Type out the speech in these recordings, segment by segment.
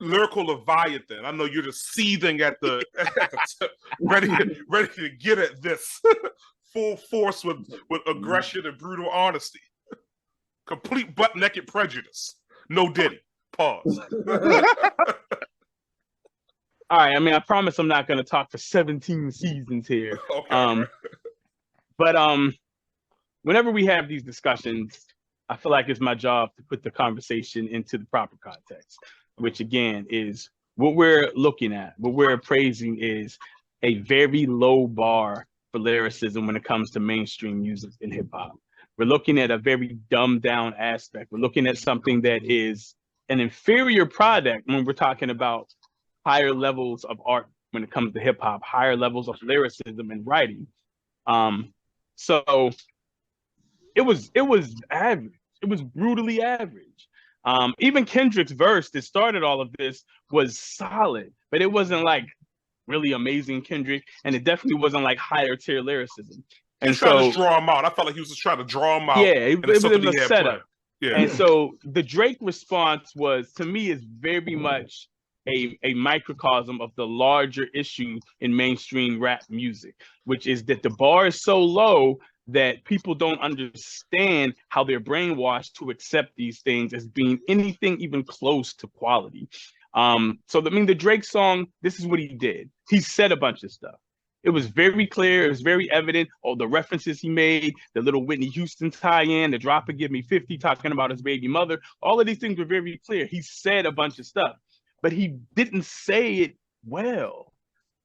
lyrical leviathan. I know you're just seething at the ready to get at this full force with aggression and brutal honesty. Complete butt naked prejudice. No Diddy. Pause. All right. I mean, I promise I'm not going to talk for 17 seasons here. Okay. But whenever we have these discussions, I feel like it's my job to put the conversation into the proper context, which again is what we're looking at. What we're appraising is a very low bar for lyricism when it comes to mainstream music in hip hop. We're looking at a very dumbed down aspect. We're looking at something that is an inferior product when we're talking about higher levels of art when it comes to hip hop, higher levels of lyricism and writing. So it was average. It was brutally average. Even Kendrick's verse that started all of this was solid, but it wasn't like really amazing Kendrick, and it definitely wasn't like higher tier lyricism. And trying to draw him out. I felt like he was just trying to draw him out. Yeah, it was a setup. Yeah. And so the Drake response was, to me, is very much a microcosm of the larger issue in mainstream rap music, which is that the bar is so low that people don't understand how they're brainwashed to accept these things as being anything even close to quality. The Drake song, this is what he did. He said a bunch of stuff. It was very clear. It was very evident. All the references he made, the little Whitney Houston tie-in, the drop and give me 50, talking about his baby mother. All of these things were very clear. He said a bunch of stuff, but he didn't say it well.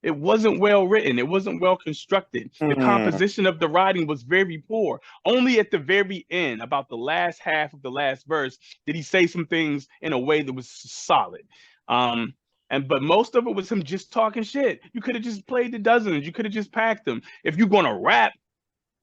It wasn't well written. It wasn't well constructed. The composition of the writing was very poor. Only at the very end, about the last half of the last verse, did he say some things in a way that was solid. But most of it was him just talking shit. You could have just played the dozens. You could have just packed them. If you're going to rap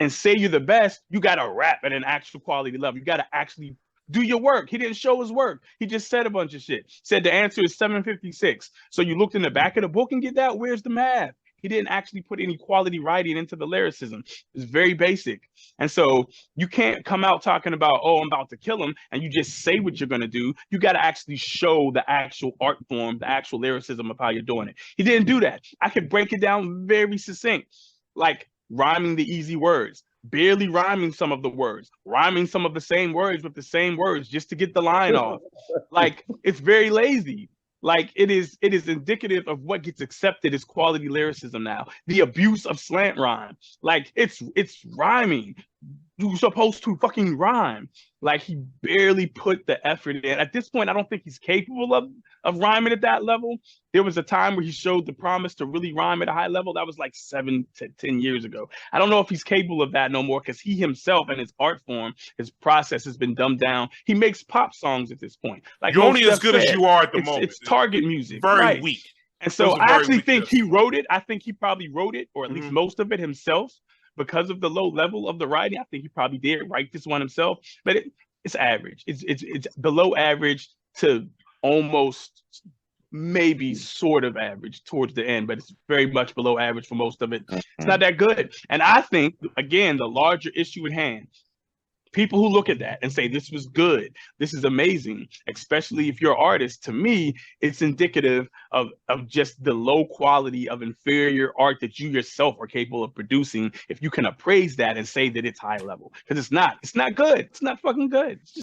and say you're the best, you got to rap at an actual quality level. You got to actually do your work. He didn't show his work. He just said a bunch of shit. Said the answer is 756. So you looked in the back of the book and get that? Where's the math? He didn't actually put any quality writing into the lyricism. It's very basic. And so you can't come out talking about, oh, I'm about to kill him, and you just say what you're going to do. You got to actually show the actual art form, the actual lyricism of how you're doing it. He didn't do that. I could break it down very succinct, like rhyming the easy words, barely rhyming some of the words, rhyming some of the same words with the same words just to get the line off. Like, it's very lazy. Like, it is indicative of what gets accepted as quality lyricism now. The abuse of slant rhyme. Like, it's rhyming. You're supposed to fucking rhyme. Like, he barely put the effort in. At this point, I don't think he's capable of rhyming at that level. There was a time where he showed the promise to really rhyme at a high level. That was like 7 to 10 years ago. I don't know if he's capable of that no more, because he himself and his art form, his process has been dumbed down. He makes pop songs at this point. Like, you're only as good as you are at the moment. It's target music. Very weak. And so I actually think he wrote it. I think he probably wrote it, or at least most of it himself, because of the low level of the writing. I think he probably did write this one himself, but it's average. It's below average to almost maybe sort of average towards the end, but it's very much below average for most of it. It's not that good. And I think, again, the larger issue at hand, people who look at that and say, this was good, this is amazing, especially if you're an artist, to me, it's indicative of just the low quality of inferior art that you yourself are capable of producing, if you can appraise that and say that it's high level. Because it's not good. It's not fucking good. It's just